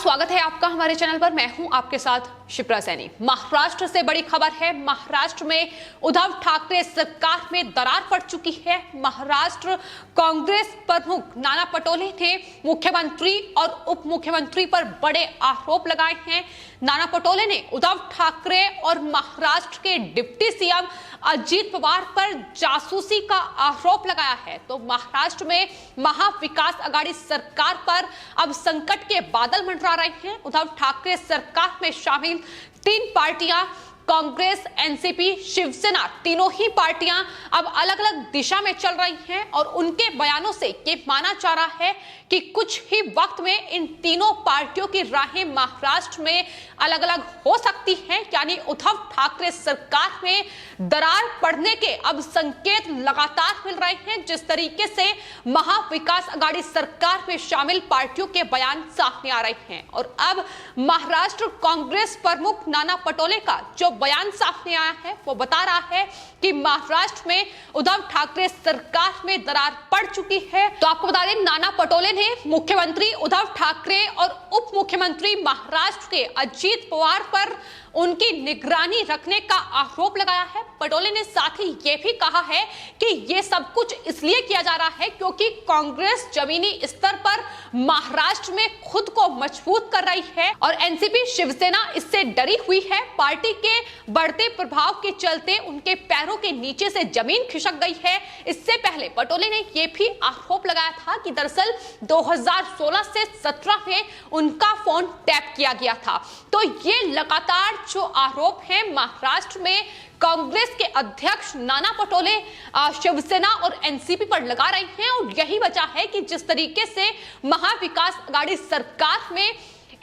स्वागत है आपका हमारे चैनल पर। मैं हूं आपके साथ शिप्रा सैनी। महाराष्ट्र से बड़ी खबर है। महाराष्ट्र में उद्धव ठाकरे सरकार में दरार पड़ चुकी है। महाराष्ट्र कांग्रेस प्रमुख नाना पटोले ने मुख्यमंत्री और उप मुख्यमंत्री पर बड़े आरोप लगाए हैं। नाना पटोले ने उद्धव ठाकरे और महाराष्ट्र के डिप्टी सीएम अजीत पवार पर जासूसी का आरोप लगाया है। तो महाराष्ट्र में महाविकास आघाड़ी सरकार पर अब संकट के बादल मंडरा रहे हैं। उद्धव ठाकरे सरकार में शामिल 3 पार्टियां कांग्रेस, एनसीपी, शिवसेना, तीनों ही पार्टियां अब अलग अलग दिशा में चल रही हैं और उनके बयानों से ये माना जा रहा है कि कुछ ही वक्त में इन तीनों पार्टियों की राहें महाराष्ट्र में अलग अलग हो सकती हैं। यानी उद्धव ठाकरे सरकार में दरार पड़ने के अब संकेत लगातार मिल रहे हैं। जिस तरीके से महाविकास आघाड़ी सरकार में शामिल पार्टियों के बयान सामने आ रहे हैं और अब महाराष्ट्र कांग्रेस प्रमुख नाना पटोले का जो बयान सामने आया है वो बता रहा है कि महाराष्ट्र में उद्धव ठाकरे सरकार में दरार पड़ चुकी है। तो आपको बता दें, नाना पटोले ने मुख्यमंत्री उद्धव ठाकरे और उप मुख्यमंत्री महाराष्ट्र के अजीत पवार पर उनकी निगरानी रखने का आरोप लगाया है। पटोले ने साथ ही यह भी कहा है कि यह सब कुछ इसलिए किया जा रहा है क्योंकि कांग्रेस जमीनी स्तर पर महाराष्ट्र में खुद को मजबूत कर रही है और एनसीपी शिवसेना इससे डरी हुई है। पार्टी के बढ़ते प्रभाव के चलते उनके पैरों के नीचे से जमीन खिसक गई है। इससे पहले पटोले ने यह भी आरोप लगाया था कि दरअसल 2016 से 17 में उनका फोन टैप किया गया था। तो ये लगातार जो आरोप है महाराष्ट्र में कांग्रेस के अध्यक्ष नाना पटोले शिवसेना और एनसीपी पर लगा रहे हैं और यही वजह है कि जिस तरीके से महाविकास आघाड़ी सरकार में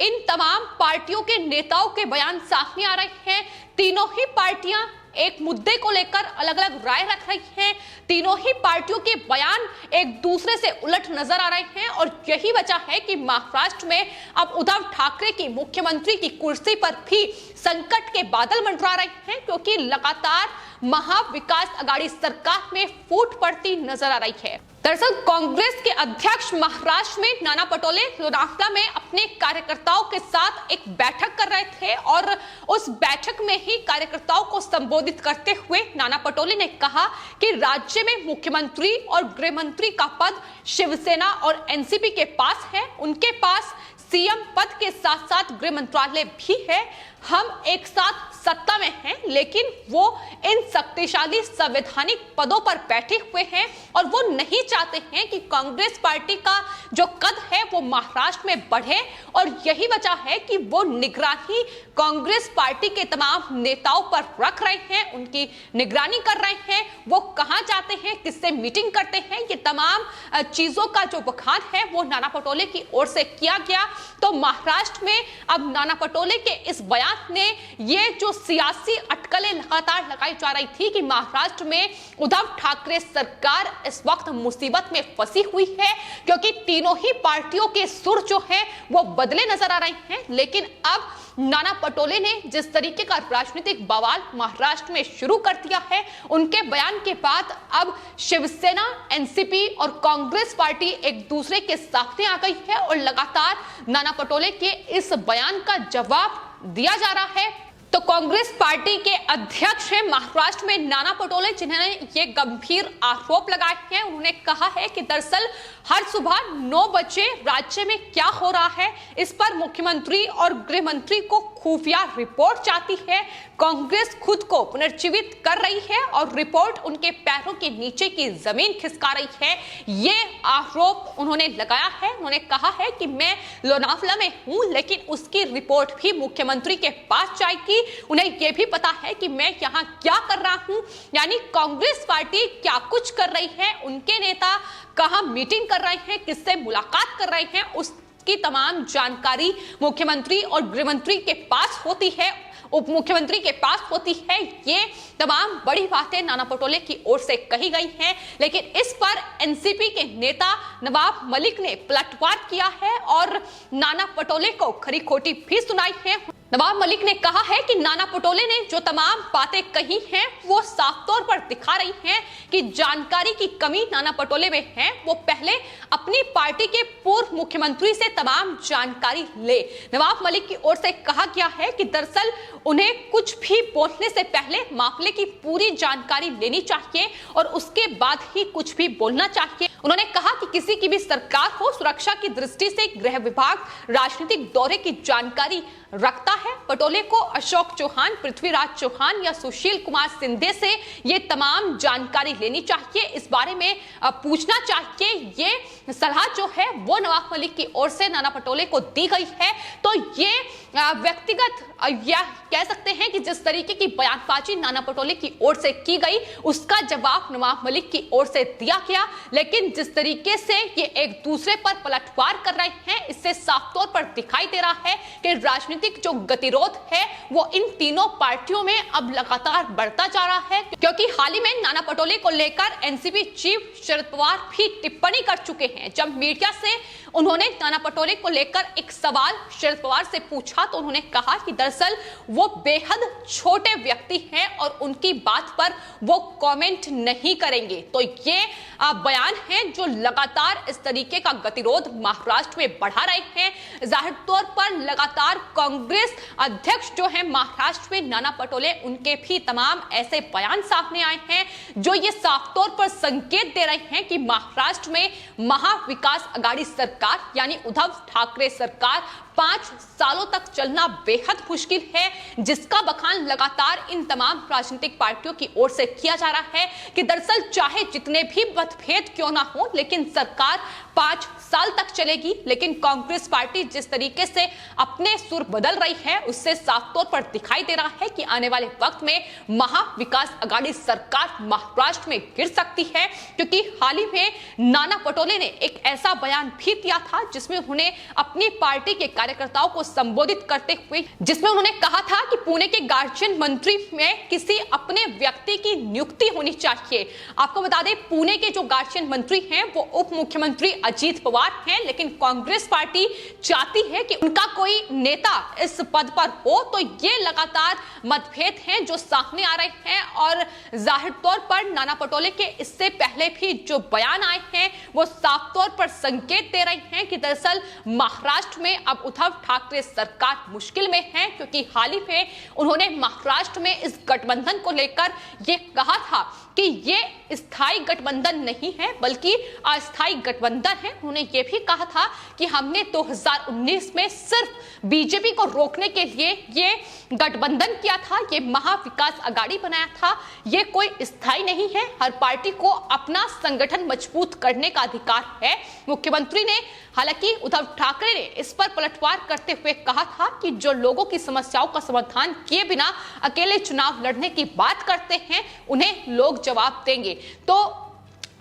इन तमाम पार्टियों के नेताओं के बयान सामने आ रहे हैं। तीनों ही पार्टियां एक मुद्दे को लेकर अलग अलग राय रख रही हैं। तीनों ही पार्टियों के बयान एक दूसरे से उलट नजर आ रहे हैं और यही वजह है कि महाराष्ट्र में अब उद्धव ठाकरे की मुख्यमंत्री की कुर्सी पर भी संकट के बादल मंडरा रहे हैं क्योंकि लगातार महाविकास आघाड़ी सरकार में फूट पड़ती नजर आ रही है। दरअसल कांग्रेस के अध्यक्ष महाराष्ट्र में नाना पटोले लोनावला में अपने कार्यकर्ताओं के साथ एक बैठक कर रहे थे और उस बैठक में ही कार्यकर्ताओं को संबोधित करते हुए नाना पटोले ने कहा कि राज्य में मुख्यमंत्री और गृह मंत्री का पद शिवसेना और एनसीपी के पास है। उनके पास सीएम पद के साथ साथ गृह मंत्रालय भी है। हम एक साथ सत्ता में हैं लेकिन वो इन शक्तिशाली संवैधानिक पदों पर बैठे हुए हैं और वो नहीं चाहते हैं कि कांग्रेस पार्टी का जो कद है वो महाराष्ट्र में बढ़े और यही वजह है कि वो निगरानी कांग्रेस पार्टी के तमाम नेताओं पर रख रहे हैं, उनकी निगरानी कर रहे हैं। वो कहां जाते हैं, किससे मीटिंग करते हैं, ये तमाम चीजों का जो बखान है वो नाना पटोले की ओर से किया गया। तो महाराष्ट्र में अब नाना पटोले के इस बयान ने ये जो सियासी अटकलें लगातार लगाई जा रही थी कि महाराष्ट्र में उद्धव ठाकरे सरकार इस वक्त मुसीबत में फंसी हुई है क्योंकि तीनों ही पार्टियों के सुर जो है वो बदले नजर आ रहे हैं। लेकिन अब नाना पटोले ने जिस तरीके का राजनीतिक बवाल महाराष्ट्र में शुरू कर दिया है, उनके बयान के बाद अब शिवसेना, एनसीपी और कांग्रेस पार्टी एक दूसरे के सामने आ गई है और लगातार नाना पटोले के इस बयान का जवाब दिया जा रहा है। तो कांग्रेस पार्टी के अध्यक्ष हैं महाराष्ट्र में नाना पटोले, जिन्होंने ये गंभीर आरोप लगाए हैं। उन्होंने कहा है कि दरअसल हर सुबह 9 बजे राज्य में क्या हो रहा है इस पर मुख्यमंत्री और गृह मंत्री को खुफिया रिपोर्ट चाहती है। कांग्रेस खुद को पुनर्जीवित कर रही है और रिपोर्ट उनके पैरों के नीचे की जमीन खिसका रही है। ये आरोप उन्होंने लगाया है। उन्होंने कहा है कि मैं लोनावला में हूं लेकिन उसकी रिपोर्ट भी मुख्यमंत्री के पास जाएगी। उन्हें यह भी पता है कि मैं यहाँ क्या कर रहा हूं, यानी कांग्रेस पार्टी क्या कुछ कर रही है, उनके नेता कहां मीटिंग कर रहे हैं, किससे मुलाकात कर रहे हैं, उसकी तमाम जानकारी मुख्यमंत्री और गृह मंत्री के पास होती है, उप मुख्यमंत्री के पास होती है। ये तमाम बड़ी बातें नाना पटोले की ओर से कही गई हैं लेकिन इस पर एनसीपी के नेता नवाब मलिक ने पलटवार किया है और नाना पटोले को खरी खोटी भी सुनाई है। नवाब मलिक ने कहा है कि नाना पटोले ने जो तमाम बातें कही हैं वो साफ तौर पर दिखा रही हैं कि जानकारी की कमी नाना पटोले में है। वो पहले अपनी पार्टी के पूर्व मुख्यमंत्री से तमाम जानकारी ले। नवाब मलिक की ओर से कहा गया है कि दरअसल उन्हें कुछ भी बोलने से पहले मामले की पूरी जानकारी लेनी चाहिए और उसके बाद ही कुछ भी बोलना चाहिए। उन्होंने कहा कि किसी की भी सरकार हो, सुरक्षा की दृष्टि से गृह विभाग राजनीतिक दौरे की जानकारी रखता है। पटोले को अशोक चौहान, पृथ्वीराज चौहान या सुशील कुमार सिंधे से ये तमाम जानकारी लेनी चाहिए, इस बारे में पूछना चाहिए। ये सलाह जो है वो नवाब मलिक की ओर से नाना पटोले को दी गई है। तो ये व्यक्तिगत या कह सकते हैं कि जिस तरीके की बयानबाजी नाना पटोले की ओर से की गई उसका जवाब नवाब मलिक की ओर से दिया गया, लेकिन जिस तरीके से ये एक दूसरे पर पलटवार कर रहे हैं इससे साफ तौर पर दिखाई दे रहा है कि राजनीतिक जो गतिरोध है वो इन तीनों पार्टियों में अब लगातार बढ़ता जा रहा है। क्योंकि हाल ही में नाना पटोले को लेकर एनसीपी चीफ शरद पवार भी टिप्पणी कर चुके हैं। जब मीडिया से उन्होंने नाना पटोले को लेकर एक सवाल शरद पवार से पूछा तो उन्होंने कहा कि दरअसल वो बेहद छोटे व्यक्ति हैं और उनकी बात पर वो कमेंट नहीं करेंगे। तो ये बयान है जो लगातार इस तरीके का गतिरोध महाराष्ट्र में बढ़ा रहे हैं। जाहिर तौर पर लगातार कांग्रेस अध्यक्ष जो है महाराष्ट्र में नाना पटोले, उनके भी तमाम ऐसे बयान सामने आए हैं जो ये साफ तौर पर संकेत दे रहे हैं कि महाराष्ट्र में महाविकास आघाड़ी सरकार यानी उद्धव ठाकरे सरकार 5 सालों तक चलना बेहद मुश्किल है, जिसका बखान लगातार इन तमाम राजनीतिक पार्टियों की ओर से किया जा रहा है कि दरअसल चाहे जितने भी मतभेद क्यों ना हो लेकिन सरकार 5 साल तक चलेगी। लेकिन कांग्रेस पार्टी जिस तरीके से अपने सुर बदल रही है उससे साफ तौर पर दिखाई दे रहा है कि आने वाले वक्त में महाविकास आघाड़ी सरकार महाराष्ट्र में गिर सकती है। क्योंकि हाल ही में नाना पटोले ने एक ऐसा बयान भी दिया था जिसमें उन्होंने अपनी पार्टी के कार्यकर्ताओं को संबोधित करते हुए जिसमें उन्होंने कहा था कि पुणे के गार्जियन मंत्री में किसी अपने व्यक्ति की नियुक्ति होनी चाहिए। आपको बता दें पुणे के जो गार्जियन मंत्री हैं वो उप मुख्यमंत्री अजीत पवार हैं, लेकिन कांग्रेस पार्टी चाहती है कि उनका कोई नेता इस पद पर हो। तो ये लगातार मतभेद हैं जो सामने आ रहे हैं और जाहिर तौर पर नाना पटोले के इससे पहले भी जो बयान आए हैं वो साफ तौर पर संकेत दे रहे हैं कि दरअसल महाराष्ट्र में अब उद्धव ठाकरे सरकार मुश्किल में है। क्योंकि हाल ही में उन्होंने महाराष्ट्र में इस गठबंधन को लेकर ये कहा था कि ये स्थायी गठबंधन नहीं है बल्कि अस्थायी गठबंधन है। उन्होंने ये भी कहा था कि हमने 2019 में सिर्फ बीजेपी को रोकने के लिए ये गठबंधन किया था, ये महाविकास आघाड़ी बनाया था, ये कोई स्थायी नहीं है। हर पार्टी को अपना संगठन मजबूत करने का अधिकार है। मुख्यमंत्री ने हालांकि उद्धव ठाकरे ने इस पर पलटवार करते हुए कहा था कि जो लोगों की समस्याओं का समाधान किए बिना अकेले चुनाव लड़ने की बात करते हैं उन्हें लोग जवाब देंगे। तो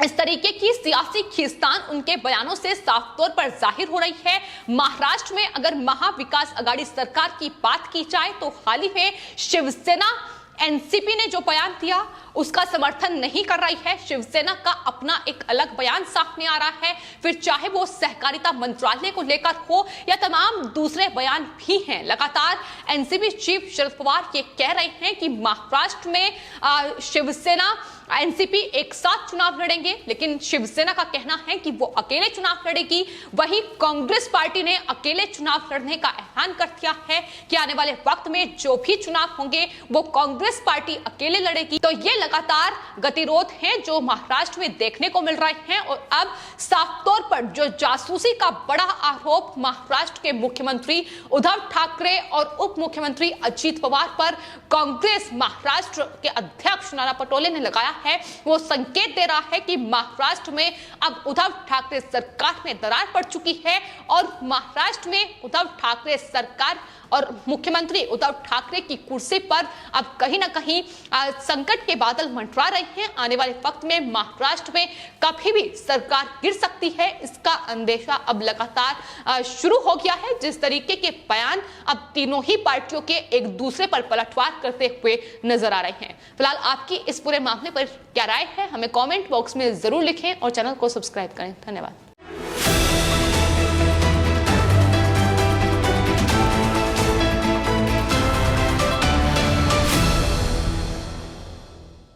इस तरीके की सियासी खींचतान उनके बयानों से साफ तौर पर जाहिर हो रही है। महाराष्ट्र में अगर महाविकास आघाड़ी सरकार की बात की जाए तो हाल ही में शिवसेना एनसीपी ने जो बयान दिया उसका समर्थन नहीं कर रही है। शिवसेना का अपना एक अलग बयान सामने आ रहा है, फिर चाहे वो सहकारिता मंत्रालय को लेकर हो या तमाम दूसरे बयान भी हैं। लगातार एनसीपी चीफ शरद पवार ये कह रहे हैं कि महाराष्ट्र में शिवसेना एनसीपी एक साथ चुनाव लड़ेंगे, लेकिन शिवसेना का कहना है कि वो अकेले चुनाव लड़ेगी। वहीं कांग्रेस पार्टी ने अकेले चुनाव लड़ने का ऐलान कर दिया है कि आने वाले वक्त में जो भी चुनाव होंगे वो कांग्रेस पार्टी अकेले लड़ेगी। तो ये लगातार गतिरोध है जो महाराष्ट्र में देखने को मिल रहे हैं और अब साफ तौर पर जो जासूसी का बड़ा आरोप महाराष्ट्र के मुख्यमंत्री उद्धव ठाकरे और उप मुख्यमंत्री अजीत पवार पर कांग्रेस महाराष्ट्र के अध्यक्ष नाना पटोले ने लगाया है वो संकेत दे रहा है कि महाराष्ट्र में अब उद्धव ठाकरे सरकार में दरार पड़ चुकी है और महाराष्ट्र में उद्धव ठाकरे सरकार और मुख्यमंत्री उद्धव ठाकरे की कुर्सी पर अब कहीं ना कहीं संकट के बादल मंडरा रहे हैं। आने वाले वक्त में महाराष्ट्र में कभी भी सरकार गिर सकती है, इसका अंदेशा अब लगातार शुरू हो गया है। जिस तरीके के बयान अब तीनों ही पार्टियों के एक दूसरे पर पलटवार करते हुए नजर आ रहे हैं। फिलहाल आपकी इस पूरे मामले पर क्या राय है हमें कमेंट बॉक्स में जरूर लिखें और चैनल को सब्सक्राइब करें। धन्यवाद।